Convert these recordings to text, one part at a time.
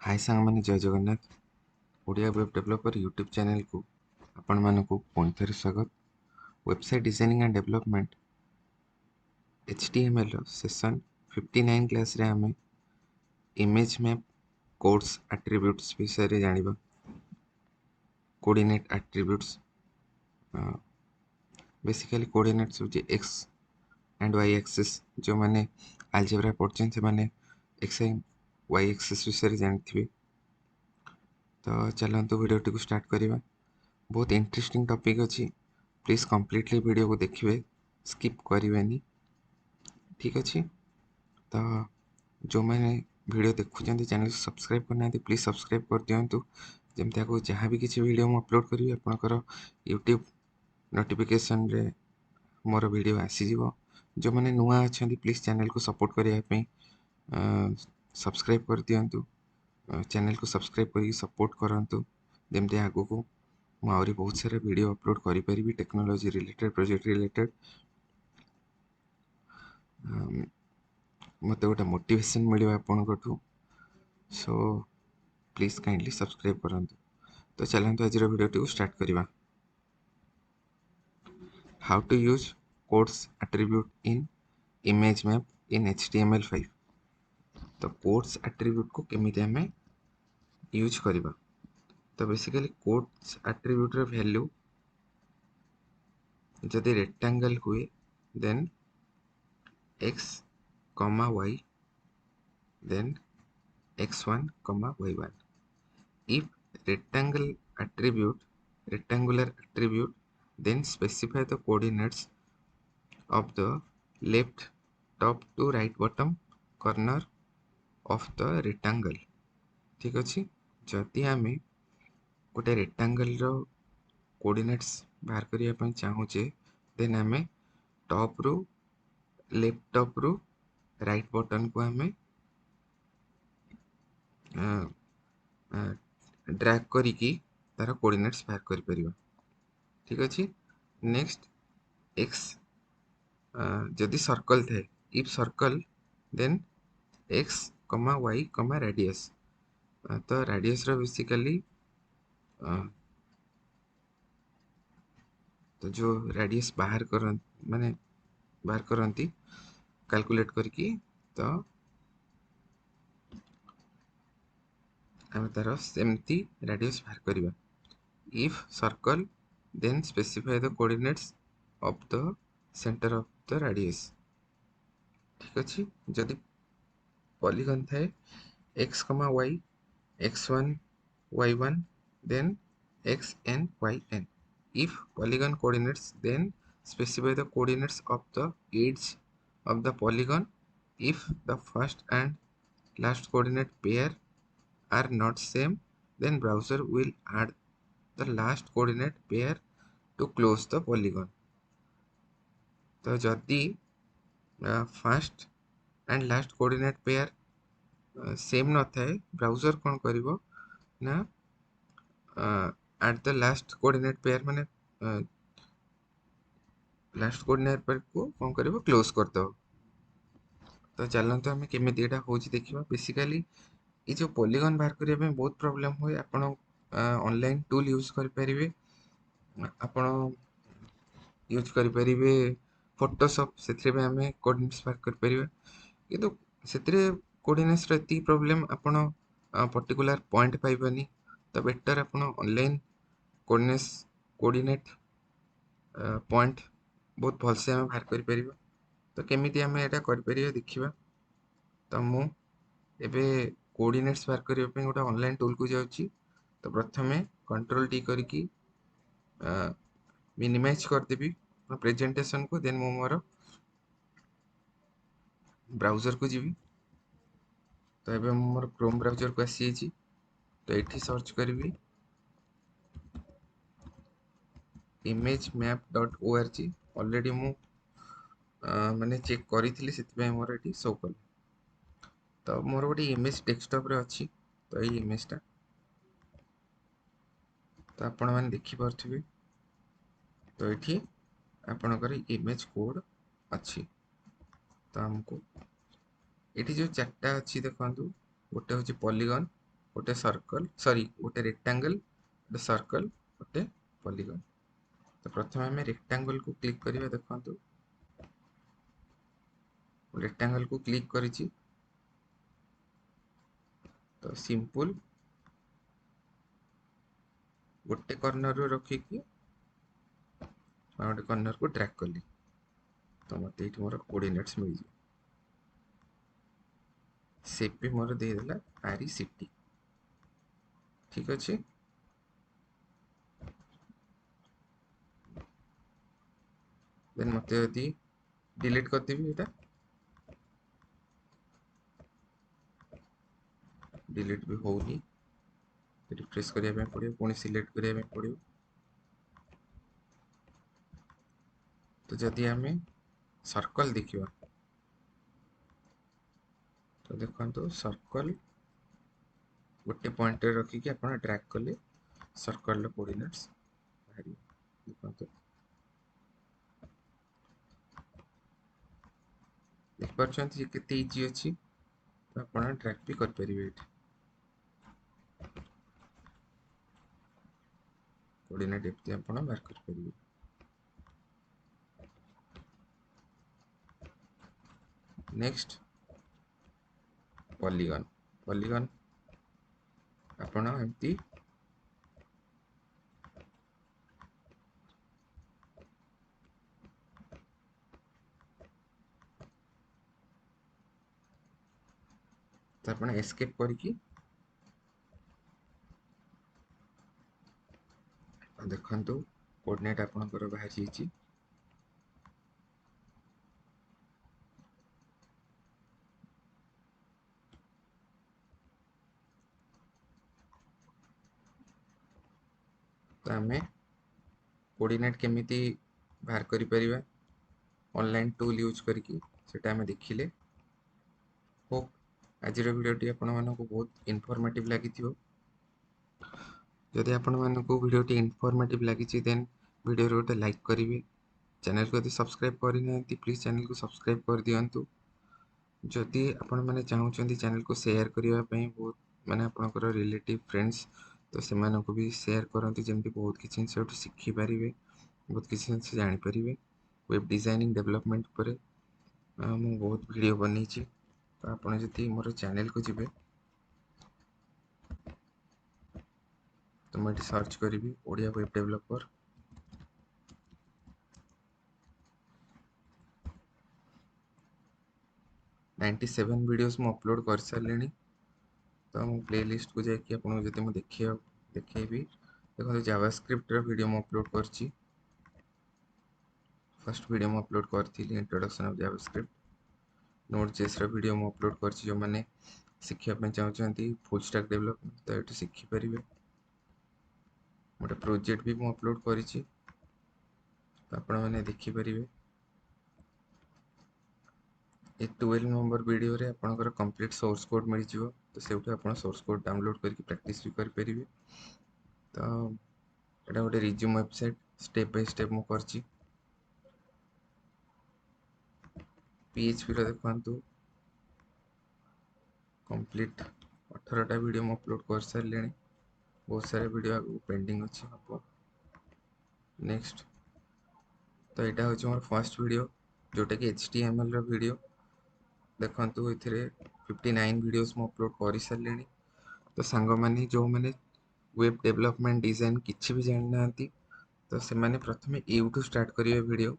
हाय सांग मैंने जय Jagannath Odia web developer YouTube channel को आपण मानक पुणी थे स्वागत। Website designing and development HTML session 59 class रे आमे इमेज मैप कोड्स एट्रीब्यूट्स विषय रे जानिबा। कोऑर्डिनेट एट्रीब्यूट्स बेसिकली कोऑर्डिनेट्स होची x एंड y एक्सिस। जो माने अलजेब्रा पढ़छन से माने x एंड y एक्सिस विषय रे जानथिबे। तो चलंतु वीडियो टी को स्टार्ट करिबा। बहुत इंटरेस्टिंग टॉपिक अच्छी, प्लीज कम्प्लीटली वीडियो को देखिए, स्किप करें। ठीक अच्छे। तो जो मैंने वीडियो देखुं चैनल को सब्सक्राइब करना प्लीज सब्सक्राइब कर दिंतु जमती आगे जहाँ भी किसी वीडियो मुझे अपलोड करी आपंकर यूट्यूब नोटिफिकेशन रे मोर वीडियो आसीज। जो मैंने नुआ अच्छा प्लीज चैनल को सपोर्ट करने सब्सक्राइब कर दिंतु। चैनल को सब्सक्राइब कर सपोर्ट करंतु जमती आगो को मुझे बहुत सारा वीडियो अपलोड करी टेक्नोलॉजी रिलेटेड प्रोजेक्ट रिलेटेड मत गोटे मोटिवेशन मिले आपंठू। सो प्लीज काइंडली सब्सक्राइब करूँ। तो चलते आज वीडियो टी स्टार्ट करवा। How to use coords attribute in image map in HTML5। तो कोड्स एट्रीब्यूट को केमिति हमें यूज करवा। तो बेसिकली कोड्स एट्रीब्यूट रे वैल्यू जदि रेक्टेंगल हुए then x, y, then x1, y1. If rectangular attribute, then specify the coordinates of the left top to right bottom corner of the rectangle. ठीक अच्छे। जदि आम गोटे रेक्टांगल कोऑर्डिनेट्स बाहर करने चाहूचे देन आम टॉप रु लेफ्ट टॉप रु राइट बटन को आम ड्रैग करिकी तार कोऑर्डिनेट्स बाहर कर परिबा। ठीक अच्छे। नेक्स्ट एक्स जदि सर्कल थे, if circle then x y radius. तो रेडियस रो बेसिकली तो जो रेडियस बाहर कर माने बाहर करती कैलकुलेट करके तो आम तार सेमती रेडियस बाहर करवा। If circle then specify the coordinates of the centre of the radius. ठीक अच्छे। जदि पॉलीगन थाए x, y, x1, y1, then xn, yn. If polygon coordinates, then specify the coordinates of the edge of the polygon. If the first and last coordinate pair are not same, then browser will add the last coordinate pair to close the polygon. तो जदि first and last coordinate pair same न थाए browser कौन करिवो ना at the last coordinate pair माने last coordinate pair को कौन करिवो close कर दो। तो चलते आम केमी यहाँ हो देखा। बेसिकली ये जो पॉलीगन बाहर करने बहुत प्रॉब्लम हुए। आपण ऑनलाइन टूल यूज करें, आपण यूज करें फोटोशॉप से आम कोऑर्डिनेट्स बाहर कर किंतु से कोऑर्डिनेट्स एति प्रॉब्लम आपण पर्टिकुलर पॉइंट पाइबानी। तो बेटर आपण ऑनलाइन कोऑर्डिनेट पॉइंट बहुत भलसे आम बाहर कर। तो केमिति आम यहाँ कर देखा। तो मुझे कोऑर्डिनेट्स बाहर करने गोटे ऑनलाइन टूल को जाऊँगी। तो प्रथमे कंट्रोल टी करके मिनिमाइज करदेवी प्रेजेंटेशन को, देन मु मोर ब्राउजर को जीवी। तो ये मोर क्रोम ब्राउजर को आसी जाइए। तो ये सर्च करी imagemapp.org। ऑलरेडी मु माने चेक करी से मोर ये शो कल। तो मोर गोटे इमेज डेस्कटॉप रे अच्छी। तो ये इमेजटा तो आपण मैंने देखिपे। तो ये आपणकर इमेज कोड अच्छी। तो आमको ये जो चार्टा अच्छी देखो, गोटे हूँ पॉलीगन, गोटे सर्कल सॉरी गोटे रेक्टांगल गोटे सर्कल गोटे पॉलीगन। तो प्रथम आम रेक्टांगल को क्लिक करिया देखंतु रेक्टांगल को क्लिक करिछि तो सिंपल गोटे कॉर्नर रो रखिकी गोटे कॉर्नर को ड्रैग कली तो मत ये मोर कोऑर्डिनेट्स मिल जाए सेप भी मोर दे देला RECT ठीक अच्छे। देन मत यदि डिलीट कर देबी एटा डिलीट भी होनी रिफ्रेश करिया पड़ो पुणी सिलेक्ट करिया पड़ो। तो जदि आम सर्कल देखा तो देखो सर्कल गोटे पॉइंट रखिकी आप ड्रैग कले सर्कल कोऑर्डिनेट्स बाहर देखो देखिए केते इजी अच्छी तो आप ड्रैग भी करेंगे कोऑर्डिनेट एमती आप बाहर करेंगे। नेक्स्ट पॉलीगन पॉलीगन आपण एमती तो आप एस्केप करके देखंतु कोऑर्डिनेट आपनकर बाहर जाइए। तो आम कोऑर्डिनेट केमिति बाहर करि परिबा ऑनलाइन टूल यूज करके सेटा आम देखिले। होप आज वीडियोटी आपण मानक बहुत इनफॉर्मेटिव लगी। जदि आपण मानक वीडियोटी इनफॉर्मेटिव लगी देन वीडियो गोटे लाइक करेंगे। चैनल को यदि सब्सक्राइब करना प्लीज चैनल को सब्सक्राइब कर दिंतु। जदि आपण मैंने चाहते चैनल को शेयर करने बहुत माने आपणकर रिलेटिव फ्रेंड्स तो से भी शेयर करते जमी बहुत किसी जिन शिखिपारे बहुत किसी जिन जापर। वेब डिजाइनिंग डेवलपमेंट पर मु बहुत वीडियो बनी तो आपड़ जदि मोर चैनल को जी तो मुझे सर्च करी ओडिया वेब डेवलपर 97 वीडियोस मु अपलोड कर सारे। तो मु प्लेलिस्ट को जाकि आपको जब मुझे देखी देखो जावास्क्रिप्ट वीडियो मु अपलोड करची। फर्स्ट वीडियो मु अपलोड करी introduction of JavaScript. Node.js video मु अपलोड करची जो मैंने शिखा चाहते फुल स्टैक डेवलपमेंट तो ये शिखिपारे। गोटे प्रोजेक्ट भी मु अपलोड करी तो आपण मैंने देखिपारे। ये 12 नंबर वीडियो रे आपनकर कंप्लीट सोर्स कोड मिल जिवो तो सेउठे आपण सोर्स कोड डाउनलोड करके प्रैक्टिस भी कर परिबे। तो एटा गोटे resume website step by step मु करची। PHP रो देखंतु कंप्लीट 18टा वीडियो मु अपलोड कर सारे। बहुत सारे वीडियो आगु पेंडिंग अच्छी हम। नेक्स्ट तो यहाँ हूँ मोर फर्स्ट वीडियो जोटा कि HTML रो वीडियो देखंतु एथिरे 59 वीडियोस मु अपलोड कर सारे। तो सांग माने जो माने वेब डेवलपमेंट डिजाइन किसी भी जान ना तो से माने प्रथमे यूट्यूब स्टार्ट करिवे वीडियो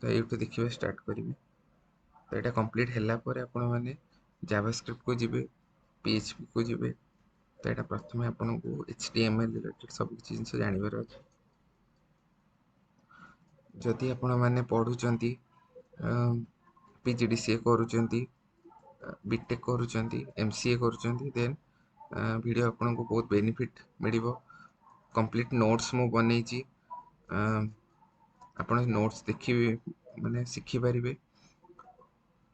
तो यूट्यूब देखिए स्टार्ट करेंगे। तो यहाँ कंप्लीट है आपण मैंने जावास्क्रिप्ट को जीवे PHP को जीवे तो यहाँ प्रथम आपन को HTML रिलेटेड सब जिन जानवर अच्छे। जदि आपण मैंने पढ़ुंट PGDCA करुँच बीटेक करुँच MCA करुँच देन वीडियो आपन को बहुत बेनिफिट मिल कंप्लीट नोट्स मु बन आप नोट्स देखिए माने शिखिपारे।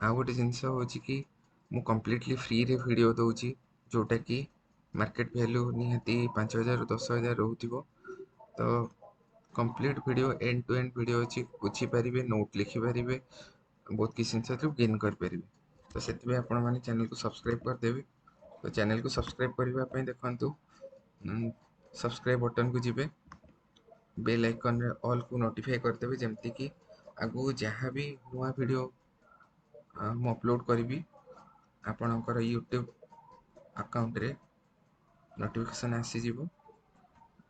आ गोटे जिनस हूँ कि मु कम्प्लीटली फ्री रे वीडियो दूची जोटा कि मार्केट वैल्यू निहाती 5000 10,000 रोथिबो। तो complete video end to end video अच्छी बुझीपारे नोट लिखिपारे बहुत किसी जिन गेन करें। तो से आप चैनल को सब्सक्राइब करदेवे तो चैनल को सब्सक्राइब करने देखु सब्सक्राइब बटन को जिबे बेल आइकन रे ऑल को नोटिफाई करदेवे जमती कि आगु जहाँ भी नुआ वीडियो मु अपलोड करी आपणकर यूट्यूब अकाउंट रे नोटिफिकेशन आसीजिवो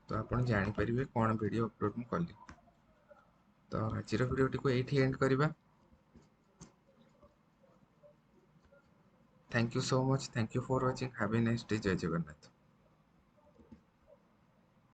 तो आपण जानीपारे कौन वीडियो अपलोड मु कली। तो आज वीडियो को ये एंड करवा। Thank you so much, thank you for watching, have a nice day, जय जगन्नाथ।